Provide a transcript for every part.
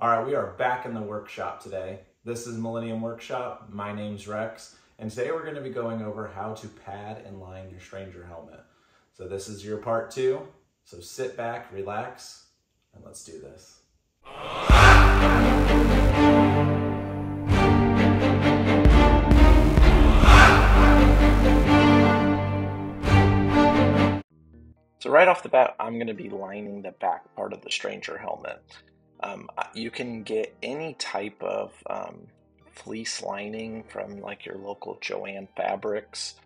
All right, we are back in the workshop today. This is Millennium Workshop. My name's Rex, and today we're going to be going over how to pad and line your Stranger helmet. So this is your part 2. So sit back, relax, and let's do this. So right off the bat, I'm going to be lining the back part of the Stranger helmet. You can get any type of fleece lining from like your local Joann Fabrics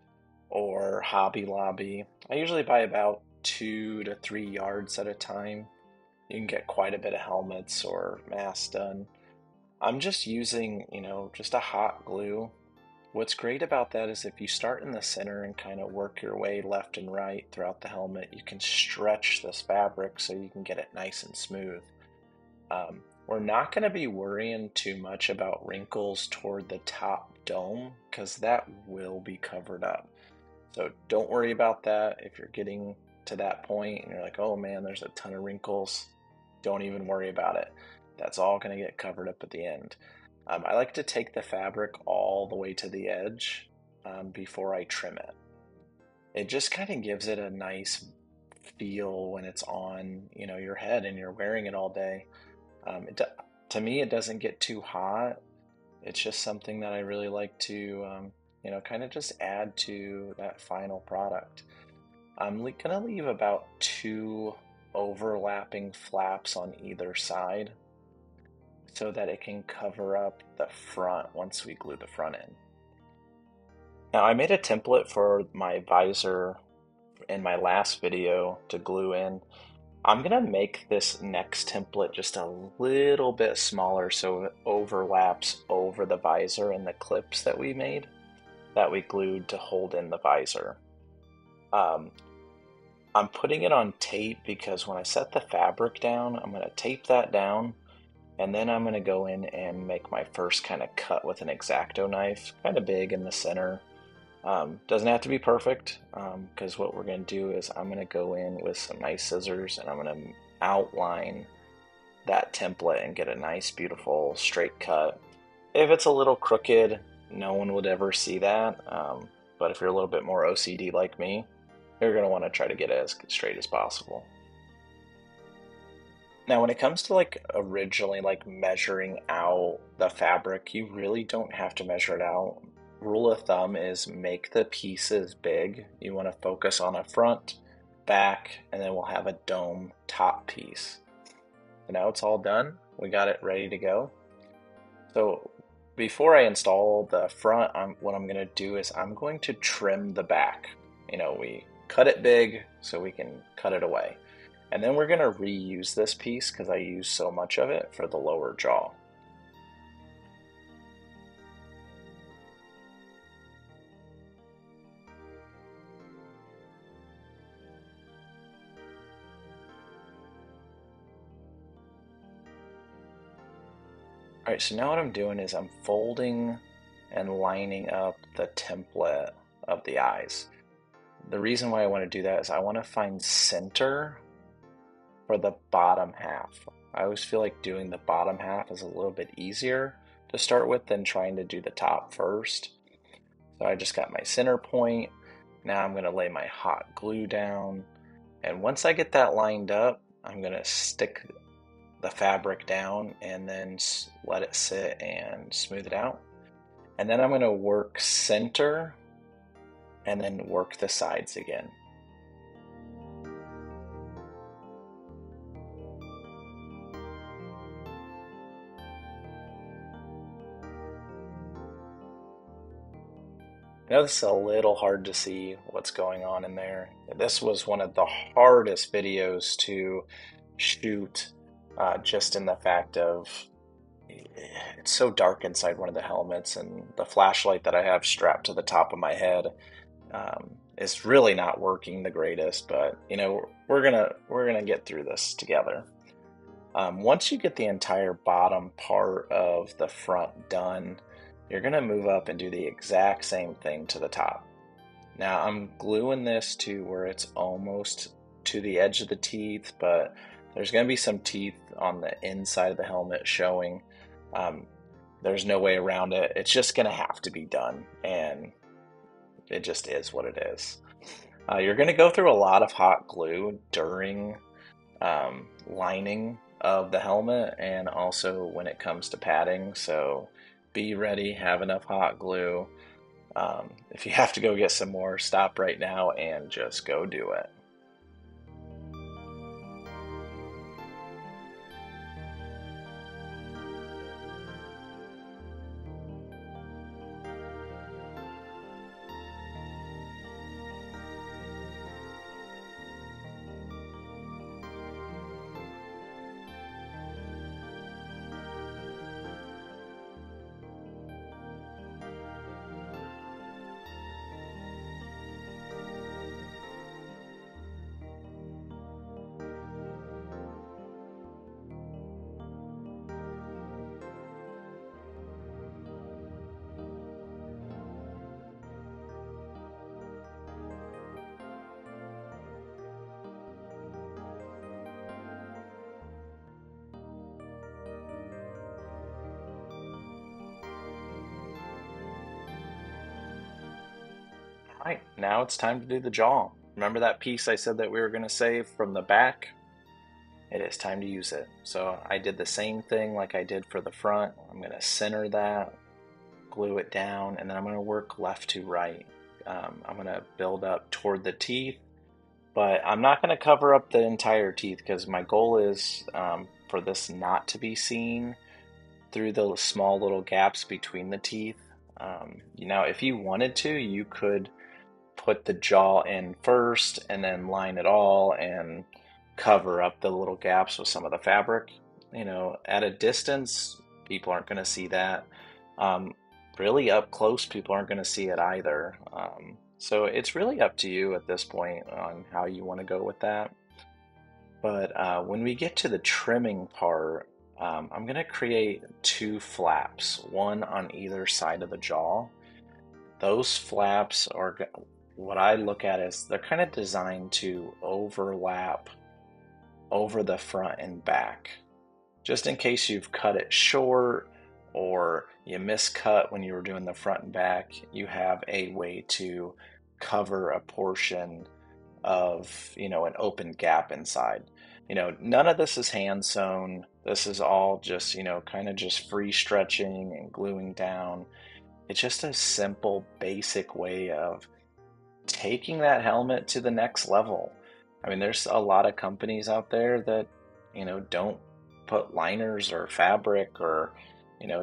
or Hobby Lobby. I usually buy about 2 to 3 yards at a time. You can get quite a bit of helmets or masks done. I'm just using, just a hot glue. What's great about that is if you start in the center and kind of work your way left and right throughout the helmet, you can stretch this fabric so you can get it nice and smooth. We're not going to be worrying too much about wrinkles toward the top dome because that will be covered up. So don't worry about that. If you're getting to that point and you're like, oh man, there's a ton of wrinkles, don't even worry about it. That's all going to get covered up at the end. I like to take the fabric all the way to the edge before I trim it. It just kind of gives it a nice feel when it's on, your head and you're wearing it all day. To me, it doesn't get too hot. It's just something that I really like to, kind of just add to that final product. I'm gonna leave about 2 overlapping flaps on either side so that it can cover up the front once we glue the front in. Now, I made a template for my visor in my last video to glue in. I'm gonna make this next template just a little bit smaller so it overlaps over the visor and the clips that we made that we glued to hold in the visor. I'm putting it on tape because when I set the fabric down, I'm gonna tape that down and then I'm gonna go in and make my first kind of cut with an X-Acto knife, kind of big in the center. Doesn't have to be perfect because what we're going to do is I'm going to go in with some nice scissors and I'm going to outline that template and get a nice beautiful straight cut. If it's a little crooked, no one would ever see that, but if you're a little bit more OCD like me, you're going to want to try to get it as straight as possible. Now when it comes to originally measuring out the fabric, you really don't have to measure it out. Rule of thumb is make the pieces big. You want to focus on a front, back, and then we'll have a dome top piece. So now it's all done. We got it ready to go. So before I install the front, what I'm going to do is I'm going to trim the back. We cut it big so we can cut it away. And then we're going to reuse this piece because I use so much of it for the lower jaw. Alright, so now what I'm doing is I'm folding and lining up the template of the eyes. The reason why I want to do that is I want to find center for the bottom half. I always feel like doing the bottom half is a little bit easier to start with than trying to do the top first. So I just got my center point. Now I'm going to lay my hot glue down. And once I get that lined up, I'm going to stick the fabric down and then let it sit and smooth it out. And then I'm going to work center and then work the sides again. I know this is a little hard to see what's going on in there. This was one of the hardest videos to shoot. Just in the fact of it's so dark inside one of the helmets, and the flashlight that I have strapped to the top of my head is really not working the greatest. But we're gonna get through this together. Once you get the entire bottom part of the front done, you're gonna move up and do the exact same thing to the top. Now I'm gluing this to where it's almost to the edge of the teeth, but There's going to be some teeth on the inside of the helmet showing. Um, there's no way around it. It's just going to have to be done, and it just is what it is. You're going to go through a lot of hot glue during lining of the helmet and also when it comes to padding. So be ready, have enough hot glue. If you have to go get some more, stop right now and just go do it. All right, now it's time to do the jaw. Remember that piece I said that we were going to save from the back? It is time to use it. So I did the same thing like I did for the front. I'm going to center that, glue it down, and then I'm going to work left to right. I'm going to build up toward the teeth, but I'm not going to cover up the entire teeth because my goal is for this not to be seen through the small little gaps between the teeth. If you wanted to, you could put the jaw in first and then line it all and cover up the little gaps with some of the fabric. At a distance, people aren't going to see that. Um, really up close, people aren't going to see it either. So it's really up to you at this point on how you want to go with that. But when we get to the trimming part, I'm going to create two flaps, one on either side of the jaw. Those flaps are what I look at as they're kind of designed to overlap over the front and back. Just in case you've cut it short or you miscut when you were doing the front and back, you have a way to cover a portion of, an open gap inside. None of this is hand sewn. This is all just, kind of just free stretching and gluing down. It's just a simple, basic way of taking that helmet to the next level. I mean, there's a lot of companies out there that, don't put liners or fabric or,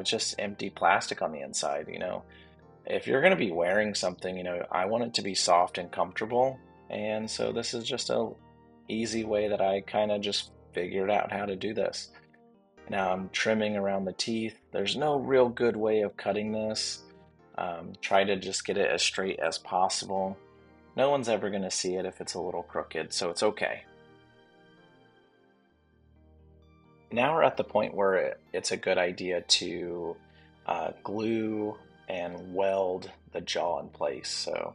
just empty plastic on the inside. If you're going to be wearing something, I want it to be soft and comfortable. And so this is just a easy way that I kind of just figured out how to do this. Now I'm trimming around the teeth. There's no real good way of cutting this. Try to just get it as straight as possible. No one's ever going to see it if it's a little crooked, so it's okay. Now we're at the point where it's a good idea to glue and weld the jaw in place. So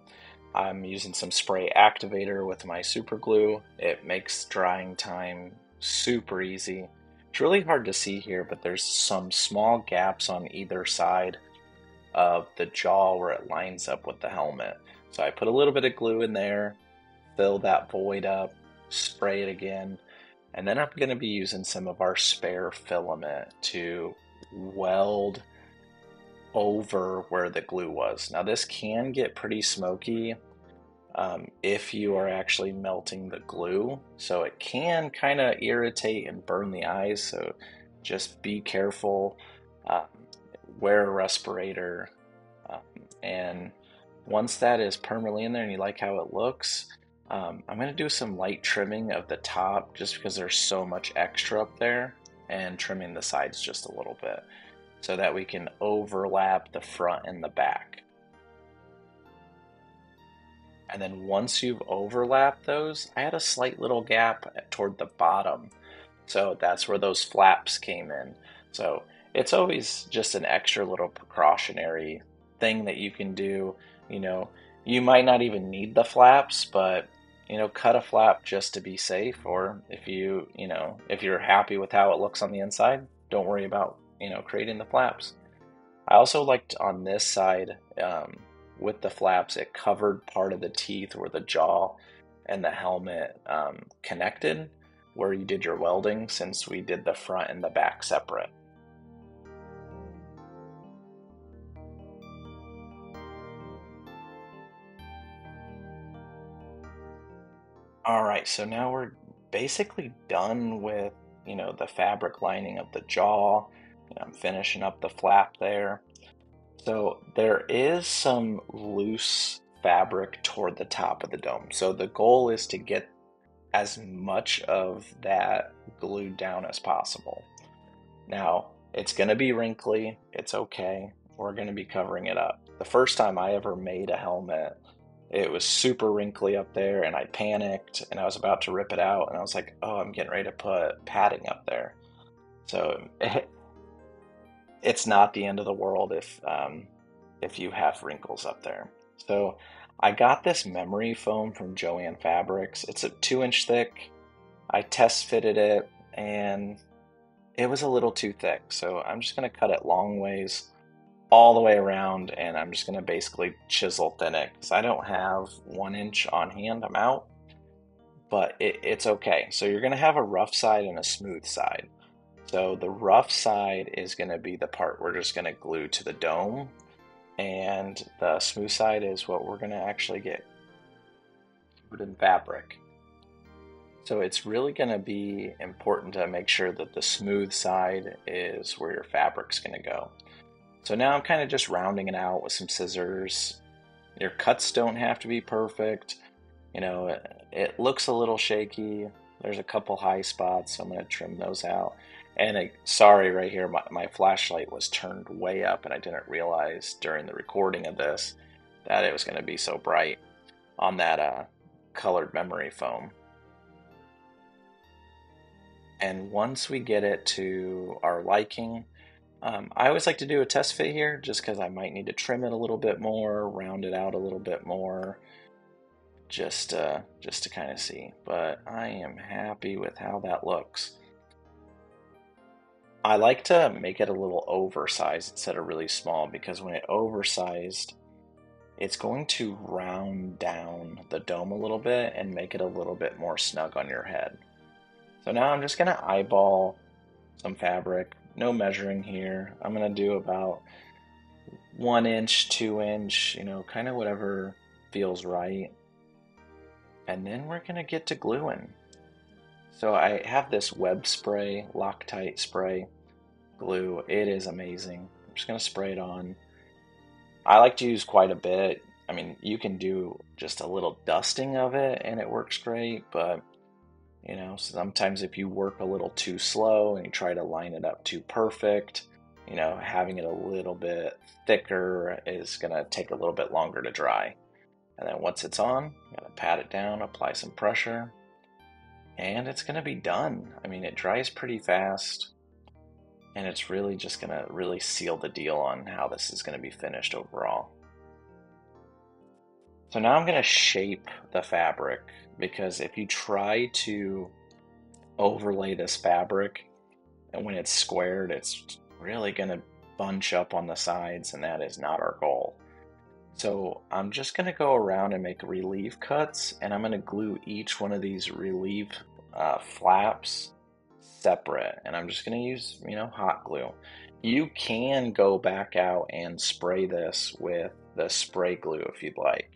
I'm using some spray activator with my super glue. It makes drying time super easy. It's really hard to see here, but there's some small gaps on either side of the jaw where it lines up with the helmet. So I put a little bit of glue in there, fill that void up, spray it again, and then I'm going to be using some of our spare filament to weld over where the glue was. Now this can get pretty smoky if you are actually melting the glue, so it can kind of irritate and burn the eyes, so just be careful. Um, Wear a respirator, and once that is permanently in there and you like how it looks, I'm going to do some light trimming of the top just because there's so much extra up there, and trimming the sides just a little bit so that we can overlap the front and the back. And then once you've overlapped those, I had a slight little gap toward the bottom. So that's where those flaps came in. So it's always just an extra little precautionary thing that you can do. You might not even need the flaps, but cut a flap just to be safe, or if if you're happy with how it looks on the inside, don't worry about, creating the flaps. I also liked on this side, with the flaps, it covered part of the teeth where the jaw and the helmet connected, where you did your welding, since we did the front and the back separate. All right, so now we're basically done with, the fabric lining of the jaw. I'm finishing up the flap there. So there is some loose fabric toward the top of the dome. So the goal is to get as much of that glued down as possible. Now, it's going to be wrinkly. It's okay. We're going to be covering it up. The first time I ever made a helmet, it was super wrinkly up there, and I panicked, and I was about to rip it out, and I was like, oh, I'm getting ready to put padding up there. So it's not the end of the world if you have wrinkles up there. So I got this memory foam from Joann Fabrics. It's a 2-inch thick. I test fitted it, and it was a little too thick. So I'm just going to cut it long ways all the way around, and I'm just going to basically chisel thin it because I don't have 1 inch on hand. I'm out, but it's okay. So you're going to have a rough side and a smooth side. So the rough side is going to be the part we're just going to glue to the dome, and the smooth side is what we're going to actually get covered in fabric. So it's really going to be important to make sure that the smooth side is where your fabric's going to go. So now I'm kind of just rounding it out with some scissors. Your cuts don't have to be perfect. It looks a little shaky. There's a couple high spots, so I'm going to trim those out. And sorry, right here, my flashlight was turned way up, and I didn't realize during the recording of this that it was going to be so bright on that colored memory foam. And once we get it to our liking, I always like to do a test fit here just because I might need to trim it a little bit more, round it out a little bit more, just to kind of see. But I am happy with how that looks. I like to make it a little oversized instead of really small, because when it oversized, it's going to round down the dome a little bit and make it a little bit more snug on your head. So now I'm just going to eyeball some fabric, no measuring here. I'm going to do about 1 inch, 2 inch, kind of whatever feels right. And then we're going to get to gluing. So I have this web spray, Loctite spray glue. It is amazing. I'm just going to spray it on. I like to use quite a bit. I mean, you can do just a little dusting of it and it works great, but sometimes if you work a little too slow and you try to line it up too perfect, having it a little bit thicker is going to take a little bit longer to dry. And then once it's on, you got to pat it down, apply some pressure, and it's going to be done. I mean, it dries pretty fast, and it's really just going to really seal the deal on how this is going to be finished overall. So now I'm going to shape the fabric, because if you try to overlay this fabric and when it's squared, it's really going to bunch up on the sides, and that is not our goal. So I'm just going to go around and make relief cuts, and I'm going to glue each one of these relief flaps separate, and I'm just going to use hot glue. You can go back out and spray this with the spray glue if you'd like.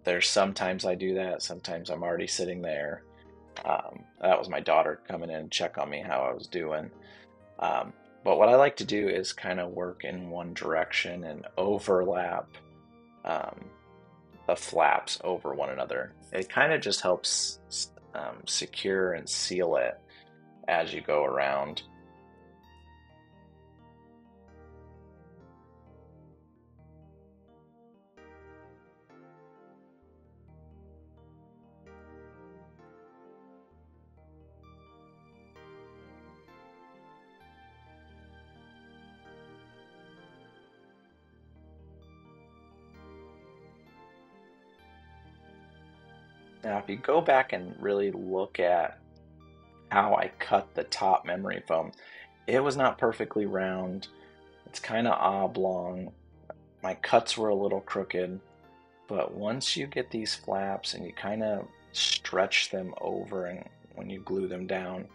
There's sometimes I do that, sometimes I'm already sitting there. That was my daughter coming in and check on me how I was doing. But what I like to do is kind of work in one direction and overlap the flaps over one another. It kind of just helps secure and seal it as you go around. Now, if you go back and really look at how I cut the top memory foam, it was not perfectly round. It's kind of oblong. My cuts were a little crooked, but once you get these flaps and you kind of stretch them over and when you glue them down,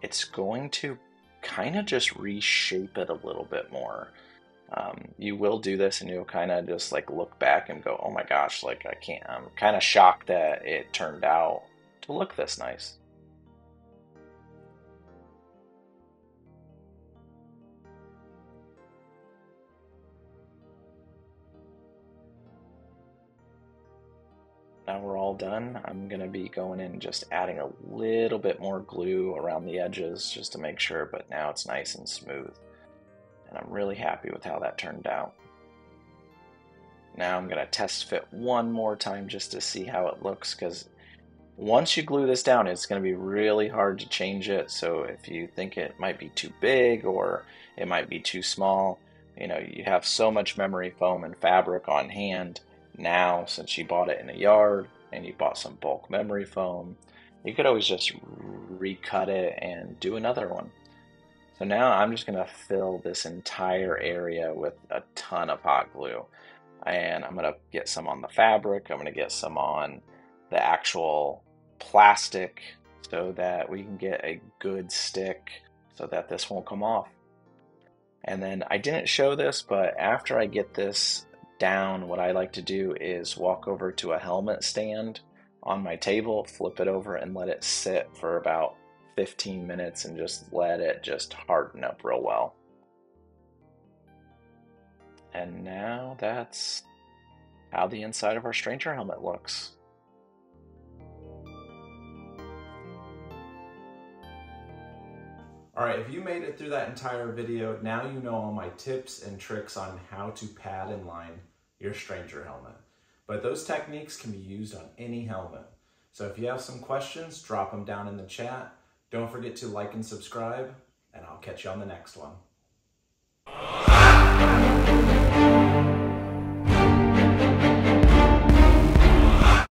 it's going to kind of just reshape it a little bit more. You will do this and you'll kind of just like look back and go, oh my gosh, like I can't, I'm kind of shocked that it turned out to look this nice. Now we're all done. I'm gonna be going in and just adding a little bit more glue around the edges just to make sure, but now it's nice and smooth. And I'm really happy with how that turned out. Now I'm gonna test fit one more time just to see how it looks, because once you glue this down, it's gonna be really hard to change it. So if you think it might be too big or it might be too small, you know, you have so much memory foam and fabric on hand now, since you bought it in a yard and you bought some bulk memory foam, you could always just recut it and do another one. So now I'm just gonna fill this entire area with a ton of hot glue. And I'm gonna get some on the fabric, I'm gonna get some on the actual plastic so that we can get a good stick so that this won't come off. And then I didn't show this, but after I get this down, what I like to do is walk over to a helmet stand on my table, flip it over, and let it sit for about 15 minutes and just let it just harden up real well. And now that's how the inside of our stranger helmet looks. All right, if you made it through that entire video, now you know all my tips and tricks on how to pad and line your stranger helmet. But those techniques can be used on any helmet. So if you have some questions, drop them down in the chat. Don't forget to like and subscribe, and I'll catch you on the next one.